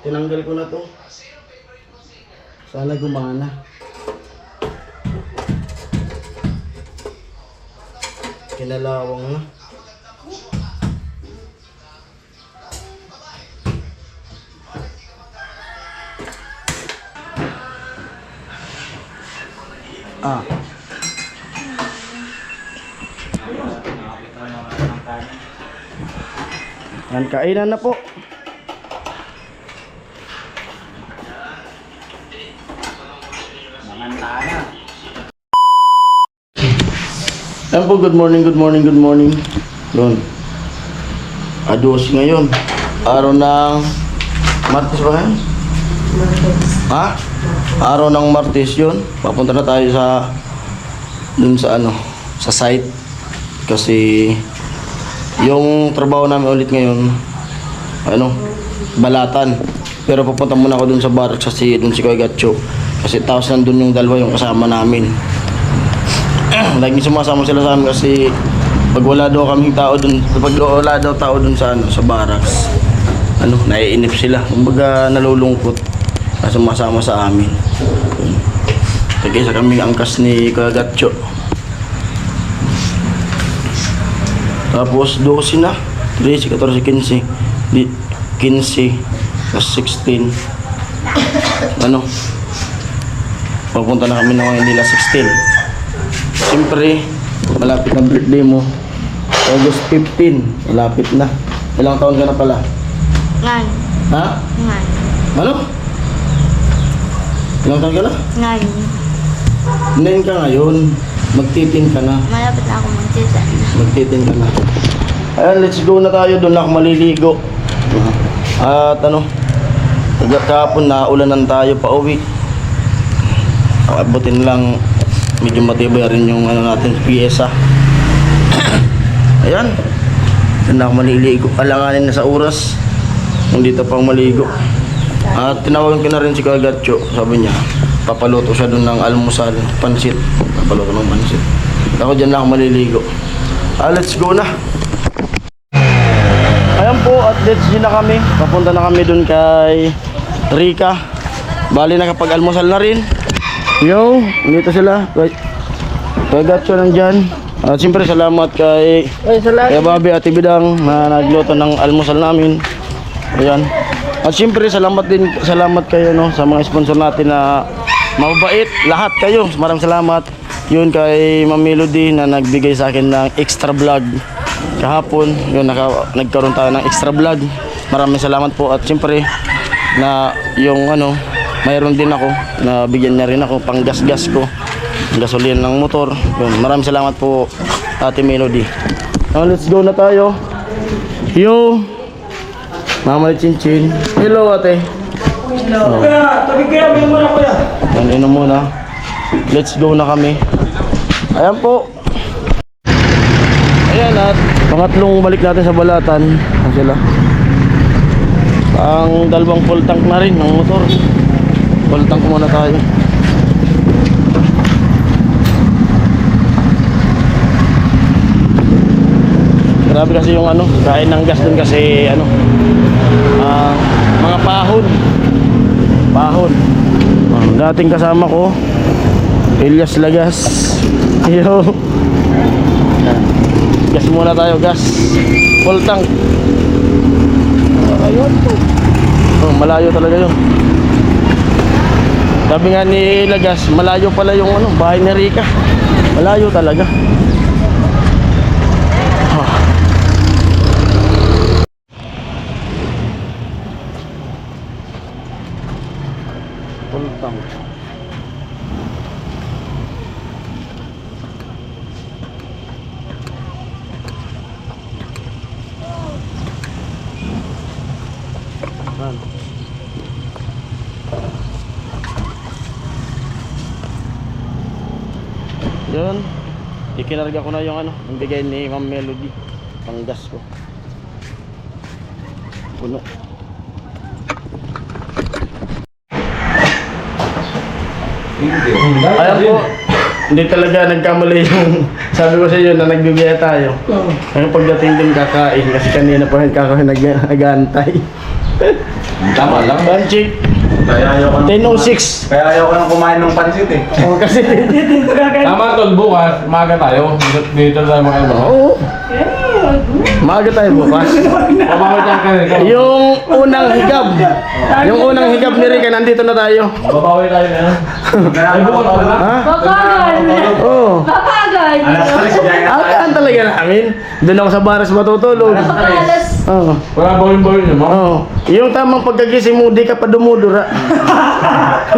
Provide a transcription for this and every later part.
Tinanggal ko na to. Sana gumana. Kinalawang na. Ah. Yan, kainan na po. Yan po, good morning. Doon. Ados ngayon. Araw ng Martes ba yan? Ha? Araw ng Martes yun. Papunta na tayo sa dun sa ano, sa site. Kasi yung trabaho namin ulit ngayon, ano, balatan. Pero pupunta muna ako dun sa barracks kasi dun si Kuya Gatcho. Kasi tapos nandun yung dalawa yung kasama namin. Lagi sumasama sila sa amin kasi pag wala daw kaming tao dun, pag wala daw tao dun sa ano, sa barracks, ano, naiinip sila. Kumbaga nalulungkot na sumasama sa amin. Tagay sa kaming angkas ni Kuya Gatcho. Tapos 12 na, 13, 14, 15, 15, tapos 16. Ano? Papunta na kami ng Manila 16. Siyempre, malapit ang birthday mo. August 15, malapit na. Ilang taon ka na pala? 9. Ha? 9. Ano? Ilang taon ka na? 9. 9 ka ngayon. Magtitin ka na. Malapit na ako magtitin. Magtitin ka na. Ayan, let's go na tayo. Doon na ako maliligo. At ano, kahapon na ulanan tayo pa uwi. Abutin lang, medyo matibay rin yung ano natin, pyesa. Ayan, doon na ako maliligo. Alanganin na sa oras kung dito pang maligo. At tinawagan ko na rin si Kuya Gatcho. Sabi niya, papaluto siya doon ng almusal, pansit. Papaluto ng pansit. Ako dyan na ako maliligo. Let's go na. Ayan po, at let's go na kami. Papunta na kami doon kay Rika. Bali na kapag almusal na rin. Yo, dito sila. Kuya Gatcho nandyan. At siyempre salamat kay Bobby at Ibidang na nagluto ng almusal namin. Ayan. At siyempre salamat kayo no, sa mga sponsor natin na mababait. Lahat kayo. Maraming salamat. Yun kay Ma'am Melody na nagbigay sa akin ng extra vlog kahapon. Yun, nagkaroon tayo ng extra vlog. Maraming salamat po. At siyempre na yung ano, mayroon din ako na bigyan niya rin ako pang gas-gas ko, gasolina ng motor. Yun, maraming salamat po Ate Melody. Now let's go na tayo. Yo Mama Chinchin. Hello ate. Hello. Kuya, tabi kaya mo muna kuya. Inom muna. Let's go na kami. Ayan po. Ayan at pangatlong balik natin sa Balatan. Ayan sila. Ang dalawang full tank na rin ng motor. Full tank muna tayo. Grabe kasi yung ano, kain ng gas dun kasi ano, mga pahon. Dating kasama ko Elias Lagas. Yo. Gas muna tayo, gas. Full tank. Ayun po. Malayo talaga yun. Sabi nga ni Lagas, malayo pala yung ano, bahay ni Rika. Malayo talaga. Full tank. Yun, ikinarga ko na yung ano, yung bigay ni Ma'am Melody, pang gas ko. Puno. Ayan po, hindi talaga nagkamali yung sabi ko sa iyo na nagbibiyaya tayo. Ngayon pagdating din kakain kasi kanina pa kakain nag-aantay. Tama lang. Banchik. Kaya ayoko 10:06. Kaya ayoko nang kumain ng pansit eh. Oh, kasi dito kakain. Tama tol, bukas, maga tayo. Dito tayo mag-almusal. Oo. Maaga tayo bukas. Pabawitan ka rin. Yung unang higab. Yung unang higab ni Rica, nandito na tayo. Babawi tayo na. Ay, bukas pala. Ha? Bakagan! Oo. Bakagan! Alas 3 biyahe na tayo. Akaan talaga namin. Doon ako sa baras matutulog. Bakalas! Oo. Wala bawin-bawin yun, mo. Oo. Yung tamang pagkagising mo, di ka pa dumudura.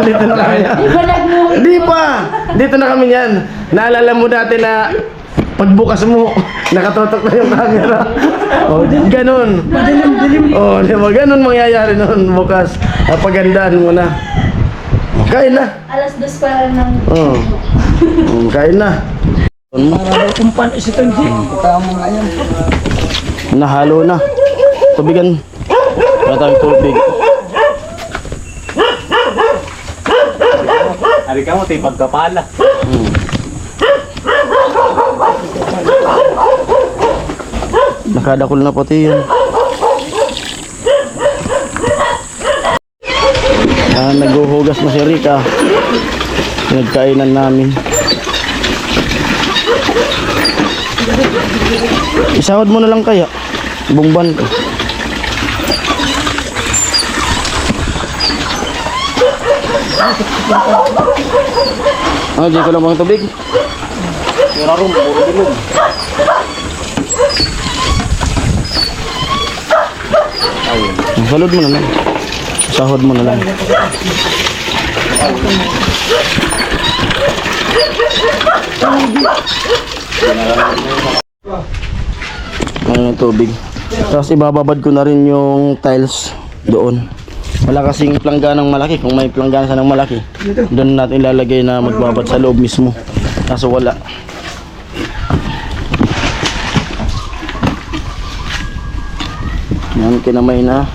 Dito na kami. Di ba nagmumula? Di pa! Dito na kami yan. Naalala mo dati na pagbukas mo, nakatotok na yung camera. Oh, ganun. Oh, di ba? Ganun mangyayari noon bukas. Pagandaan mo na. Kain na. Alas 2 pa lang ng... Oh. Kain na. Nahalo na. Tubigan. Wala tayong tubig. Ari ka mo, tayo pagkapala. Nakadakol na pati yun. Naghuhugas na si Rica. Nagkainan namin. Isahod mo na lang kaya. Bungban ko. Di ko lang mga tubig. Puro bilog. Salod mo na lang. Sahod mo na lang. Ano yung tubig. Tapos ibababad ko na rin yung tiles doon. Wala kasing plangganang malaki. Kung may planggana sanang malaki, doon natin ilalagay na magbabad sa loob mismo. Kaso wala. Yan, kinamay na.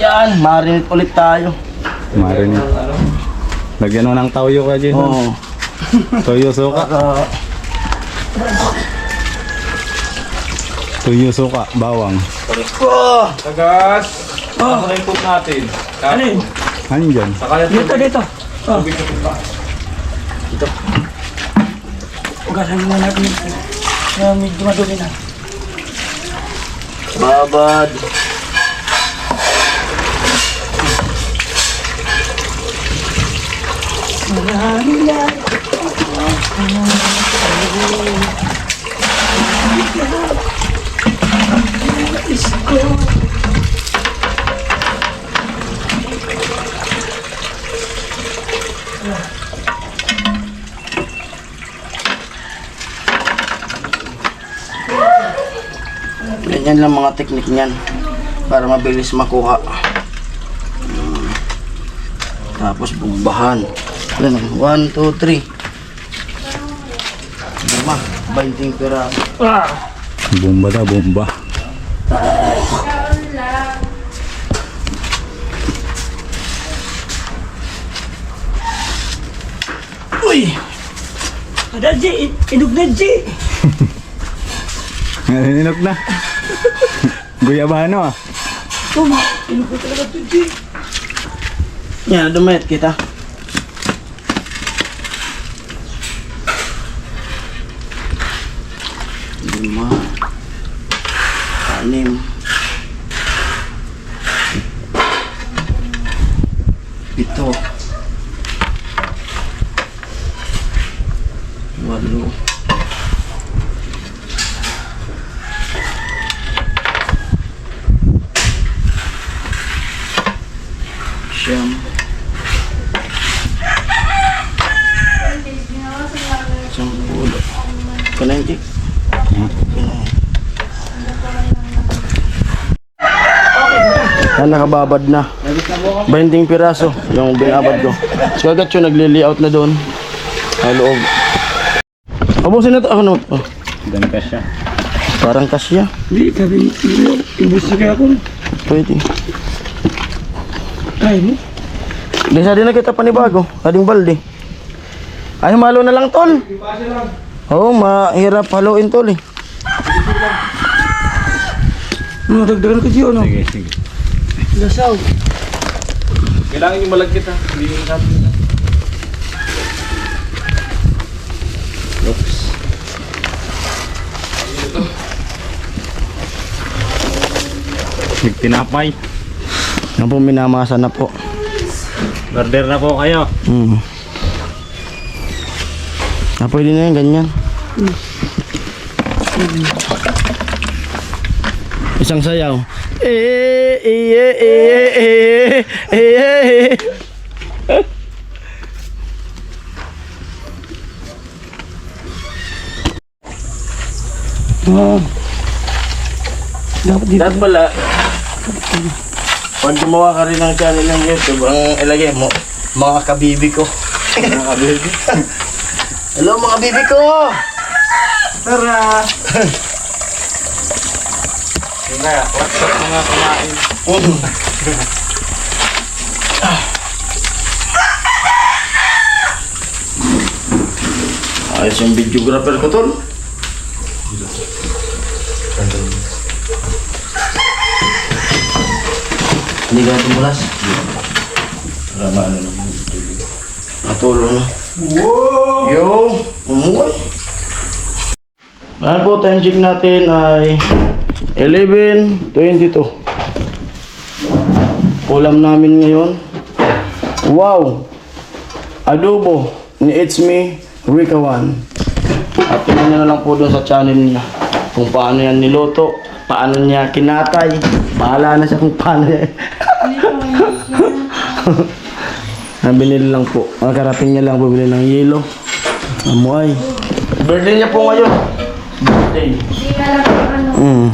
Yan, marinate ulit tayo. Marin. Lagyan mo ng toyo ka dyan. Oo. Toyo suka. Toyo suka, bawang. Tagas! Ano na yung cook natin? Kanin! Ano dyan? Sakaya dito, dito! Babad. Ganyan lang mga teknik niyan para mabilis makuha. Tapos bumbahan. 1, 2, 3. Lima, 20 pera. Bomba na, bomba. Uy! Ada Ji, induk na Ji. Naninog na. Guyabano ah. Tuma, induk na talaga to Ji. Yan, dumayat kita. Lima. 6. 7. 8. Siyam. Sampulo. Kanantik. Yan, nakababad na. 20 piraso yung binabad ko. So agad yun, nagli-layout na doon. Sa loob. Abusin na to. Ano? Oh, Dan ka siya. parang kasya. Di, sabi ibus na kaya ako. Pwede. Try mo. Lisa din na kita panibago. Ading balde. Ay, malo na lang, tol. Oo, mahirap haluin, tol eh. Dagdagan ko siya, no? Sige, sige. Lasaw. Kailangan yung malagkit ha. Hindi yung natin. Oops. Nagtinapay. Yan po, minamasa na po. Order na po kayo. Pwede na yan, ganyan. Isang sayaw. Dapat dito. Dapat pala, pag gumawa ka rin ng channel ng YouTube, ang ilagay mo, mga kabibi ko. Mga kabibi? Hello mga bibi ko! Tara! Yun na, what's up mga kumain? Ayos yung videographer ko, tol. Hindi ka tumulas? Para maano naman. Natulo na. Wow! Yo! Umuwi! Ayan po, time check natin ay 11:22. Ulam namin ngayon. Wow! Adobo ni It's Me, Rika One. At tingnan nyo na lang po doon sa channel niya kung paano yan niluto, paano niya kinatay. Bahala na siya kung paano yan. Binili lang po. Ang karating niya lang bumili ng yelo. Amoy. Birthday niya po ngayon. Birthday. Hindi ka lang ano.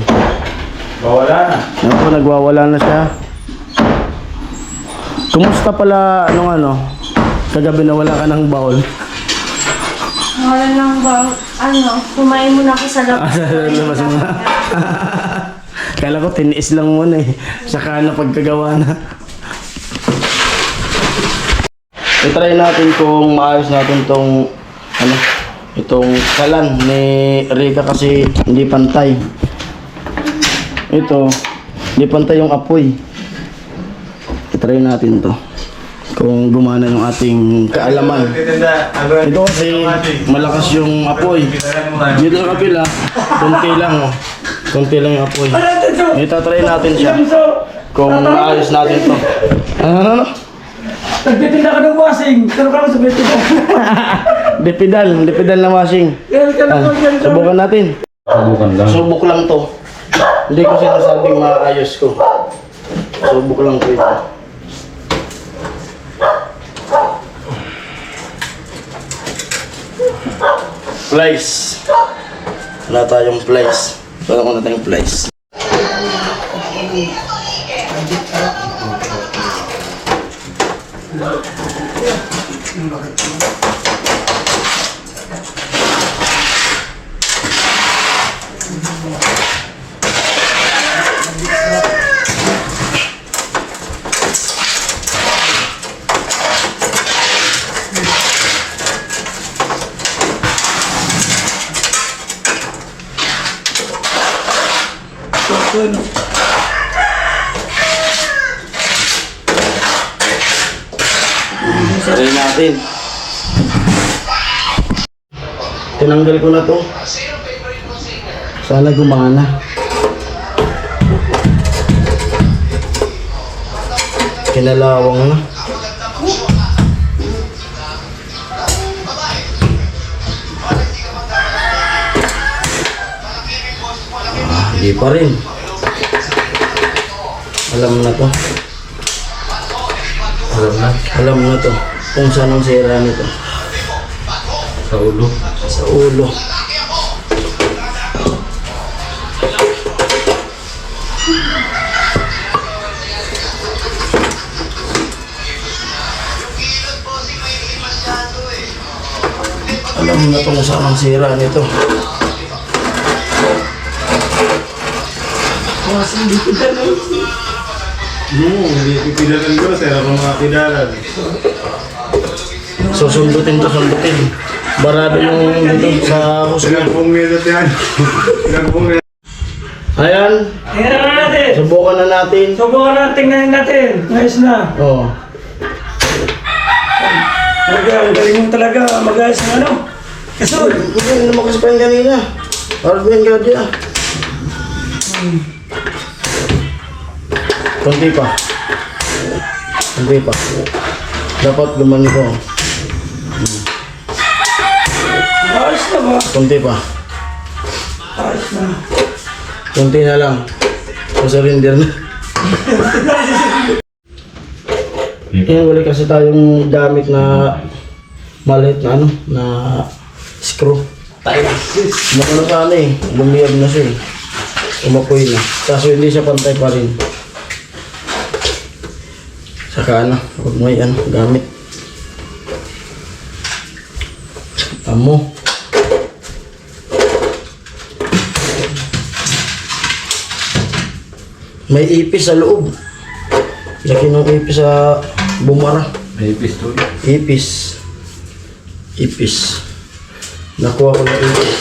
Bawala na. Yan po, nagwawala na siya. Kumusta pala nung ano? Kagabi na wala ka ng bowl. Wala lang ba, kumain muna ako sa labas. Labas mo na. Kala ko tiniis lang muna eh. Saka na pagkagawa na. I-try natin kung maayos natin tong itong kalan ni Rika kasi hindi pantay. Ito, hindi pantay yung apoy. I-try natin to. Kung gumana yung ating kaalaman. Ito kasi malakas yung apoy. Dito sa kapila, konti lang oh. Konti lang yung apoy. Ita-try natin siya. Kung maayos natin to. Ano? Nagtitinda ka ng washing. Pero ka sa beto ko. Depedal na washing. Subukan natin. Subukan lang. Subok lang to. Hindi ko sinasabing maayos ko. Subok lang to ito. Flies. Wala tayong flies. Wala ko na tayong flies. Try natin. Tinanggal ko na to. Sana gumana. Kinalawang na. Hindi pa rin. Alam na to. Alam na to. Kung saan ang sira nito. Sa ulo. Sa ulo. Alam na to kung saan ang sira nito. Hindi pipidalan ko, sir. Ako mga pidalan. Susundutin. Barado yung dito sa husga. Pong minute yan. Pong minute. Ayan, Tingnan na natin. subukan na natin. Subukan na, tingnan natin. Ayos na. Oh. Talaga, ang galing mo talaga mag-ayos ng ano. Kasol. Hindi naman kasi pa yung kanina. Hard yan ka dyan. Kunti pa. Dapat guman ko. Ayos na ba? Kunti pa. Ayos na. Kunti na lang. Surrender na. Yan, wala kasi tayong gamit na maliit na na screw. Ano sana eh, lumiyab na siya eh. Umapoy na. Kaso hindi siya pantay pa rin. Saka huwag may gamit. Amo. May ipis sa loob. Laki ng ipis sa bumara. May pistol. Ipis. Nakuha ko ng ipis.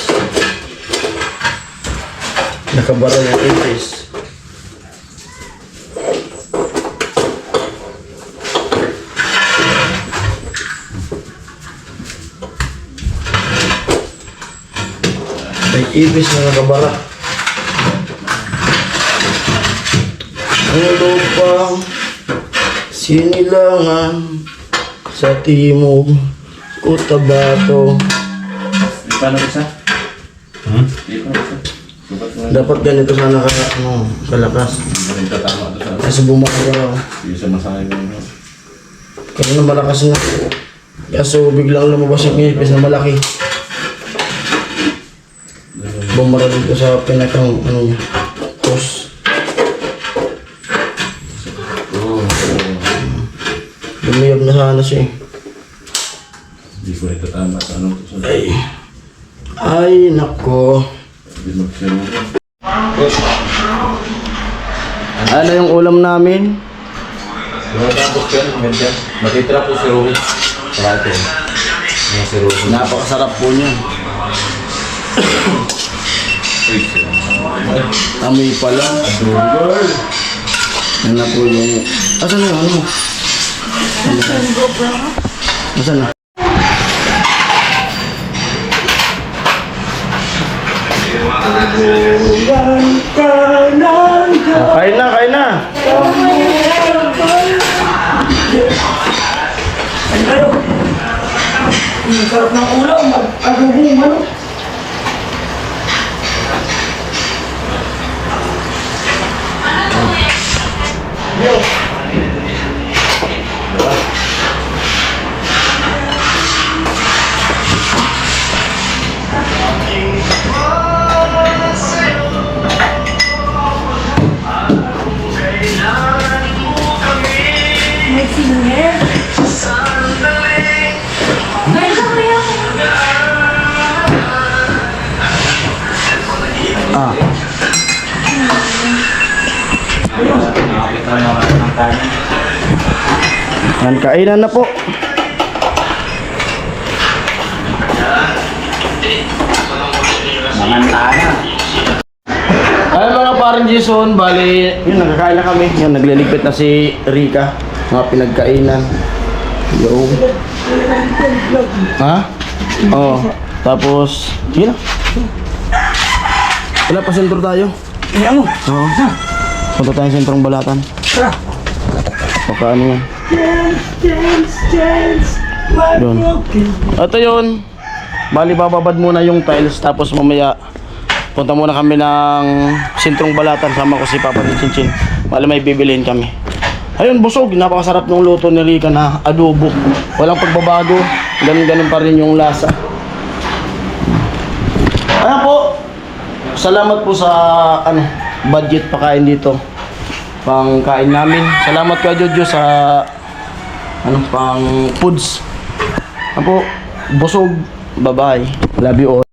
Nakabara ng ipis. May ipis na nakabara. Ang lupang sinilangan sa timog Cotabato. Di pa na isa? Di pa na isa? Dapat ganito sana kalakas. Hindi tama ito sa Kasi bumara. Hindi siya masahin mo. Kasi na malakas na. Kaso biglang lumabas yung ipis na malaki. Bumara dito sa pinakang niya. Post. Lumiyab na sana siya eh. Hindi ko ito tama sa anong ito. Ay, nako. Hindi mag-share. Ano yung ulam namin? Tapos yan, ganyan. Matitira po si Ruby. Saka ito. Mga si Ruby. Napakasarap po niya. Uy, Amoy pa lang. Yan na po yung... Asan na yung Asan na? Kain na. Ang sarap ng ulam. Agugong manok. May singer. Ngayon ka kaya? Ah. Yan, kainan na po. Ay mga parang Jason, bali, yun, nakakain na kami. Yun, nagliligpit na si Rika. Mga pinagkainan. Yo. Ha? Oo. Tapos, yun na. Wala pa sentro tayo. Ano? Oo. Punta tayo sa sentrong Balatan. Tara. Baka ano yan. Dance. Doon. Ito yun. Bali, bababad muna yung tiles. Tapos mamaya, punta muna kami ng sentrong Balatan. Sama ko si Papa ni Chinchin. Bali, may bibiliin kami. Ayun, busog. Napakasarap ng luto ni Rika na adobo. Walang pagbabago. Ganun-ganun pa rin yung lasa. Ayan po. Salamat po sa budget pakain dito. Pangkain namin. Salamat kay Jojo sa pang foods. Apo, busog. Bye-bye. Love you all.